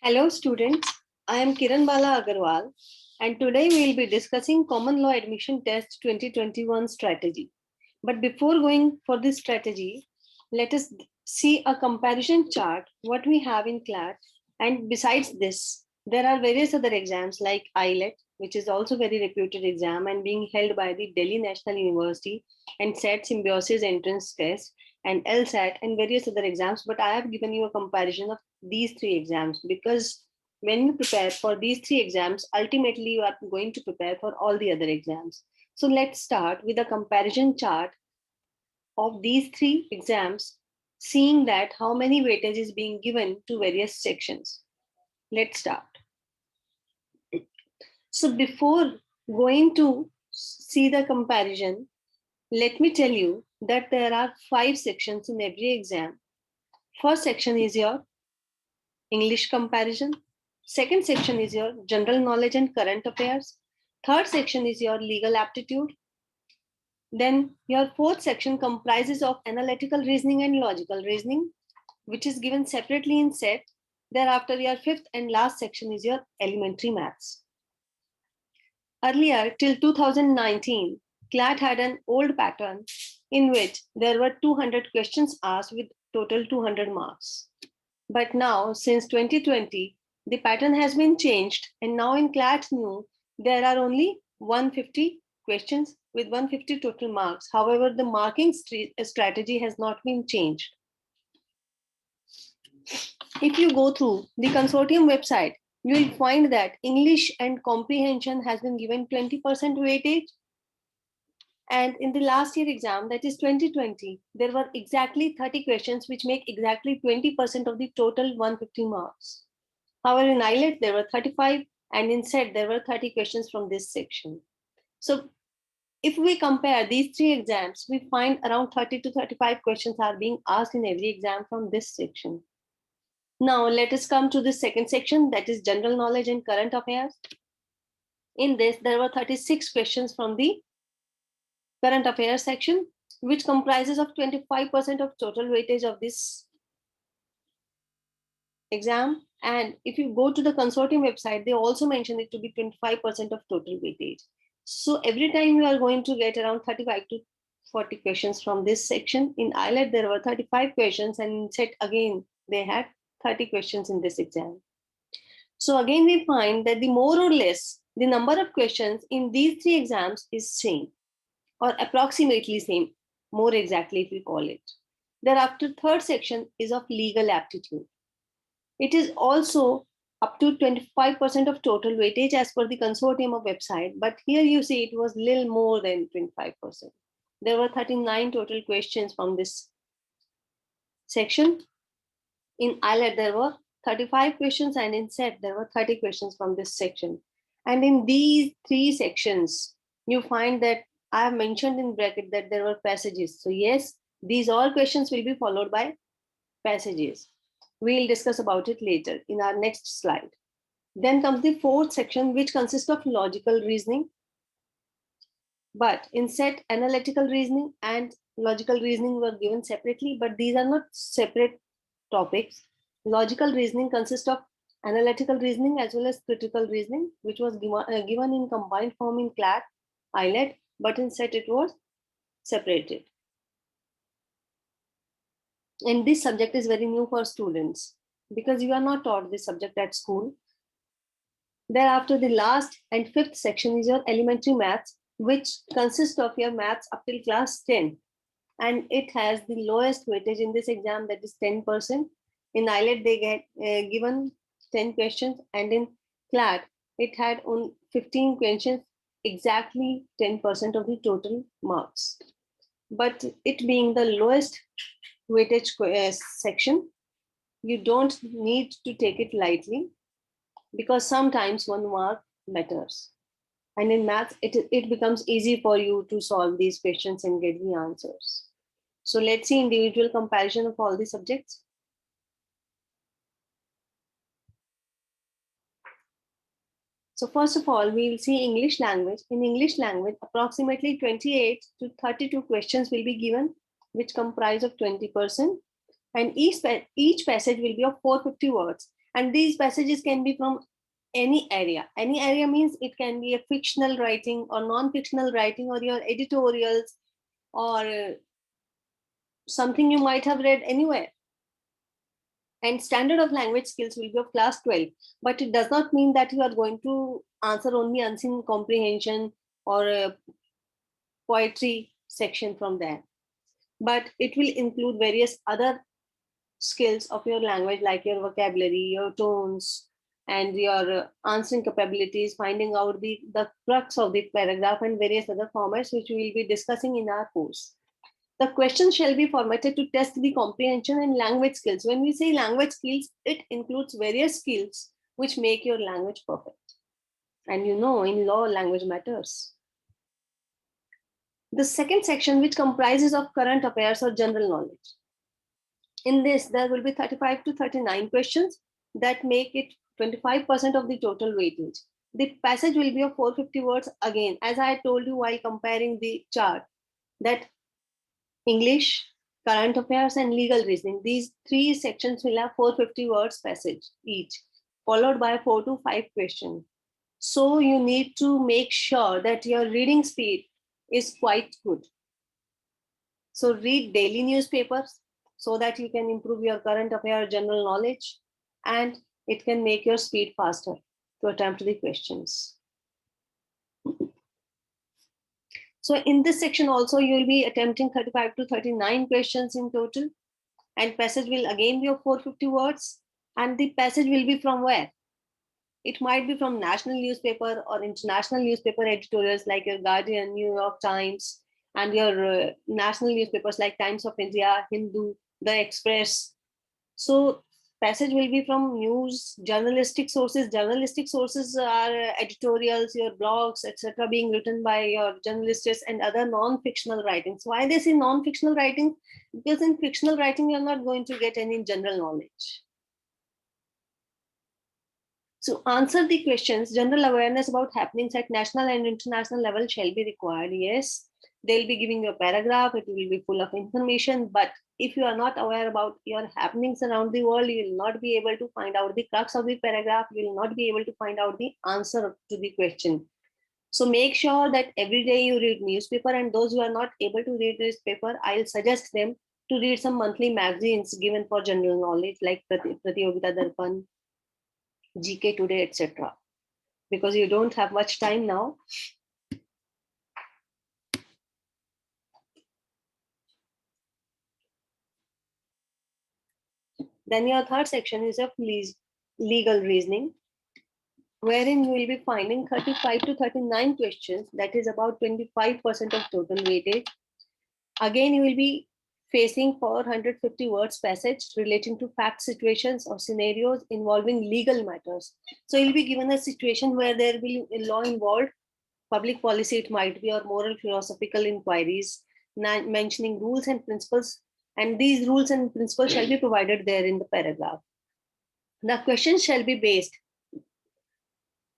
Hello students, I am Kiran Bala Agarwal and today we will be discussing Common Law Admission Test 2021 strategy. But before going for this strategy, let us see a comparison chart what we have in CLAT, and besides this there are various other exams like IELTS, which is also very reputed exam and being held by the Delhi National University, and SET Symbiosis Entrance Test and LSAT and various other exams. But I have given you a comparison of these three exams because when you prepare for these three exams, ultimately you are going to prepare for all the other exams. So let's start with a comparison chart of these three exams, seeing that how many weightage is being given to various sections. Let's start. So before going to see the comparison, let me tell you that there are 5 sections in every exam. First section is your English comparison. Second section is your general knowledge and current affairs. Third section is your legal aptitude. Then your fourth section comprises of analytical reasoning and logical reasoning, which is given separately in set. Thereafter, your fifth and last section is your elementary maths. Earlier, till 2019, CLAT had an old pattern in which there were 200 questions asked with total 200 marks. But now, since 2020, the pattern has been changed, and now in CLAT New, there are only 150 questions with 150 total marks. However, the marking strategy has not been changed. If you go through the consortium website, you will find that English and comprehension has been given 20% weightage. And in the last year exam, that is 2020, there were exactly 30 questions which make exactly 20% of the total 150 marks. However, in IELTS, there were 35 and in SET, there were 30 questions from this section. So if we compare these three exams, we find around 30 to 35 questions are being asked in every exam from this section. Now, let us come to the second section, that is general knowledge and current affairs. In this, there were 36 questions from the current affairs section, which comprises of 25% of total weightage of this exam. And if you go to the consortium website, they also mention it to be 25% of total weightage. So every time you are going to get around 35 to 40 questions from this section. In IELTS, there were 35 questions, and in SET again, they had 30 questions in this exam. So again, we find that the more or less, the number of questions in these three exams is same, or approximately same, more exactly if we call it. Thereafter, third section is of legal aptitude. It is also up to 25% of total weightage as per the consortium of website, but here you see it was little more than 25%. There were 39 total questions from this section. In IELTS, there were 35 questions, and in SET, there were 30 questions from this section. And in these three sections, you find that I have mentioned in bracket that there were passages. So yes, these all questions will be followed by passages. We'll discuss about it later in our next slide. Then comes the fourth section, which consists of logical reasoning. But in SET, analytical reasoning and logical reasoning were given separately, but these are not separate topics. Logical reasoning consists of analytical reasoning as well as critical reasoning, which was given in combined form in CLAT, IELTS, but in SET it was separated. And this subject is very new for students because you are not taught this subject at school. Thereafter, the last and fifth section is your elementary maths, which consists of your maths up till class 10. And it has the lowest weightage in this exam, that is 10%. In IELTS, they get given 10 questions, and in CLAT, it had only 15 questions, exactly 10% of the total marks. But it being the lowest weightage section, you don't need to take it lightly because sometimes 1 mark matters. And in maths, it becomes easy for you to solve these questions and get the answers. So let's see individual comparison of all the subjects. So first of all, we'll see English language. In English language, approximately 28 to 32 questions will be given, which comprise of 20%. And each passage will be of 450 words. And these passages can be from any area. Any area means it can be a fictional writing or non-fictional writing, or your editorials, or something you might have read anywhere. And standard of language skills will be of class 12, but it does not mean that you are going to answer only unseen comprehension or poetry section from there, but it will include various other skills of your language, like your vocabulary, your tones, and your answering capabilities, finding out the crux of the paragraph, and various other formats which we will be discussing in our course. The questions shall be formatted to test the comprehension and language skills. When we say language skills, it includes various skills which make your language perfect. And you know, in law, language matters. The second section, which comprises of current affairs or general knowledge. In this, there will be 35 to 39 questions that make it 25% of the total weightage. The passage will be of 450 words again, as I told you while comparing the chart, that English, current affairs, and legal reasoning, these three sections will have 450 words passage each, followed by 4 to 5 questions. So you need to make sure that your reading speed is quite good. So read daily newspapers so that you can improve your current affair general knowledge, and it can make your speed faster to attempt the questions. So in this section also, you will be attempting 35 to 39 questions in total, and passage will again be of 450 words. And the passage will be from where? It might be from national newspaper or international newspaper editorials like your Guardian, New York Times, and your national newspapers like Times of India, Hindu, The Express. So passage will be from news, journalistic sources. Journalistic sources are editorials, your blogs, etc., being written by your journalists, and other non-fictional writings. Why they say non-fictional writing? Because in fictional writing, you're not going to get any general knowledge. So answer the questions. General awareness about happenings at national and international level shall be required. Yes, they'll be giving you a paragraph. It will be full of information. But if you are not aware about your happenings around the world, you will not be able to find out the crux of the paragraph. You will not be able to find out the answer to the question. So make sure that every day you read newspaper, and those who are not able to read newspaper, I'll suggest them to read some monthly magazines given for general knowledge like Pratiyogita Darpan, GK Today, etc. Because you don't have much time now. Then your third section is of legal reasoning, wherein you will be finding 35 to 39 questions, that is about 25% of total weightage. Again, you will be facing 450 words passage relating to fact situations or scenarios involving legal matters. So you'll be given a situation where there will be a law involved, public policy it might be, or moral philosophical inquiries, mentioning rules and principles, and these rules and principles shall be provided there in the paragraph. The questions shall be based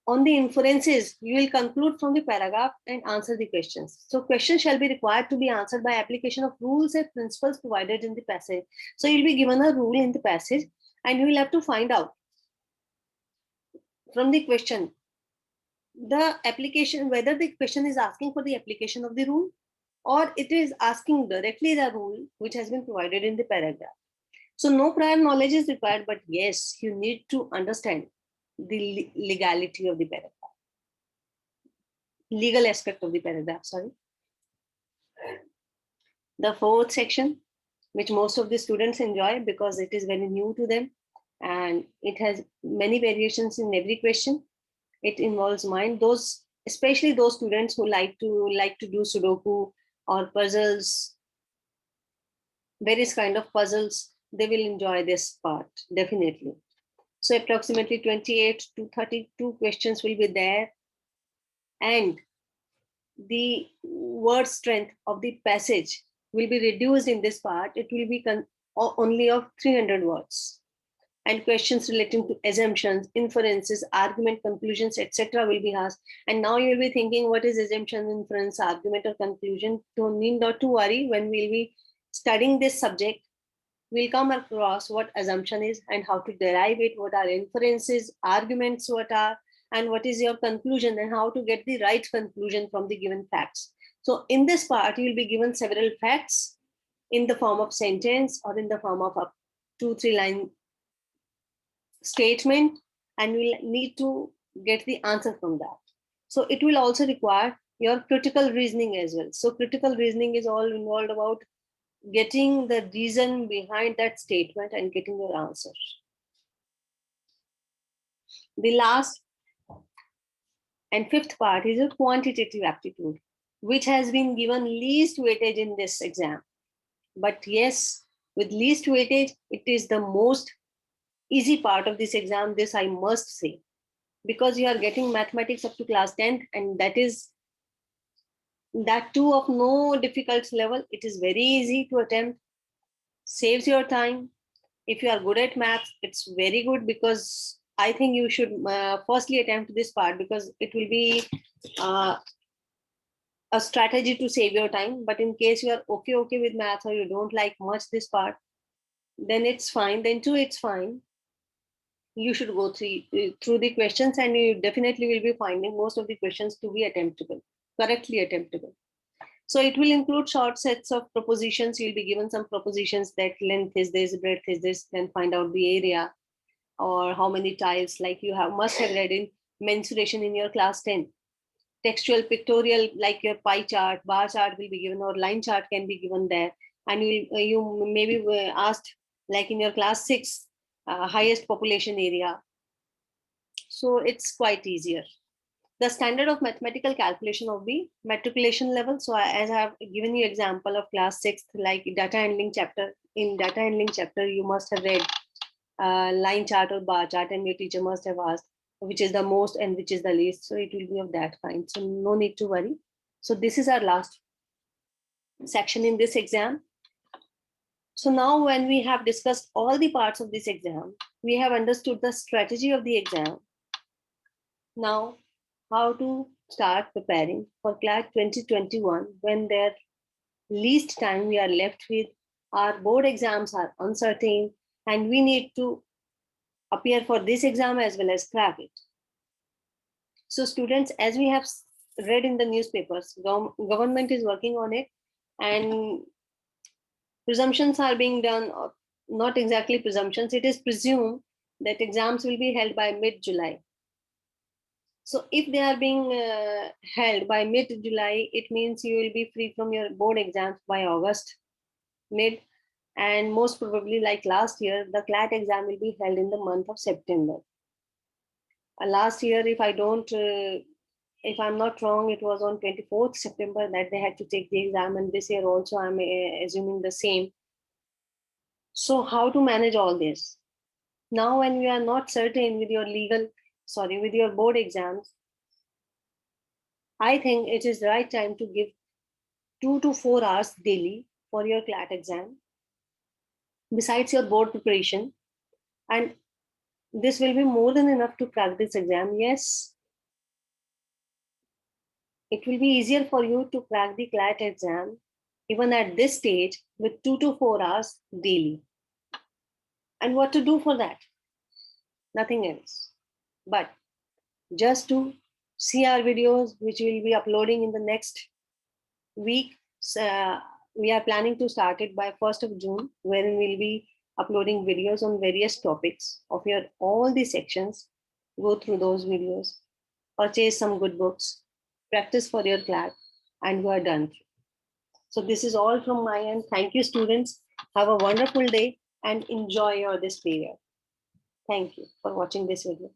on the inferences you will conclude from the paragraph and answer the questions. So questions shall be required to be answered by application of rules and principles provided in the passage. So you'll be given a rule in the passage, and you will have to find out from the question the application, whether the question is asking for the application of the rule, or it is asking directly the rule which has been provided in the paragraph. So no prior knowledge is required, but yes, you need to understand the legality of the paragraph, legal aspect of the paragraph, sorry. The fourth section, which most of the students enjoy because it is very new to them and it has many variations in every question. It involves mind. Those, especially those students who like to do Sudoku or puzzles, various kind of puzzles, they will enjoy this part definitely. So approximately 28 to 32 questions will be there, and the word strength of the passage will be reduced in this part. It will be only of 300 words, and questions relating to assumptions, inferences, argument, conclusions, etc. will be asked. And now you'll be thinking, what is assumption, inference, argument, or conclusion? Don't need not to worry. When we'll be studying this subject, we'll come across what assumption is and how to derive it, what are inferences, arguments, what are, and what is your conclusion and how to get the right conclusion from the given facts. So in this part, you will be given several facts in the form of sentence or in the form of a 2-3 line statement, and we'll need to get the answer from that. So it will also require your critical reasoning as well. So critical reasoning is all involved about getting the reason behind that statement and getting your answer. The last and fifth part is a quantitative aptitude, which has been given least weightage in this exam. But yes, with least weightage, it is the most easy part of this exam, this I must say, because you are getting mathematics up to class 10, and that too of no difficult level. It is very easy to attempt, saves your time. If you are good at maths, it's very good, because I think you should firstly attempt this part, because it will be a strategy to save your time. But in case you are okay with maths, or you don't like much this part, then it's fine. Then too, it's fine. You should go through the questions, and you definitely will be finding most of the questions to be attemptable, correctly attemptable. So it will include short sets of propositions. You'll be given some propositions that length is this, breadth is this, then find out the area or how many tiles, like you must have read in mensuration in your class 10. Textual, pictorial, like your pie chart, bar chart will be given, or line chart can be given there. And you maybe were asked, like in your class 6, highest population area. So it's quite easier. The standard of mathematical calculation of the matriculation level. So as I have given you example of class 6, like data handling chapter. In data handling chapter, you must have read line chart or bar chart, and your teacher must have asked which is the most and which is the least. So it will be of that kind. So no need to worry. So this is our last section in this exam. So now when we have discussed all the parts of this exam, we have understood the strategy of the exam. Now, how to start preparing for CLAT 2021 when there least time we are left with, our board exams are uncertain, and we need to appear for this exam as well as crack it. So students, as we have read in the newspapers, government is working on it, and presumptions are being done, or not exactly presumptions, it is presumed that exams will be held by mid-July. So if they are being held by mid-July, it means you will be free from your board exams by August, mid, and most probably like last year, the CLAT exam will be held in the month of September. Last year, if I'm not wrong, it was on 24th September that they had to take the exam, and this year also I'm assuming the same. So how to manage all this? Now when we are not certain with with your board exams, I think it is the right time to give 2 to 4 hours daily for your CLAT exam, besides your board preparation. And this will be more than enough to crack this exam. Yes, it will be easier for you to crack the CLAT exam even at this stage with 2 to 4 hours daily. And what to do for that? Nothing else. But just to see our videos, which we'll be uploading in the next week. We are planning to start it by 1st of June, wherein we'll be uploading videos on various topics of your all the sections. Go through those videos, purchase some good books, practice for your CLAT, and you are done. So this is all from my end. Thank you, students. Have a wonderful day and enjoy this period. Thank you for watching this video.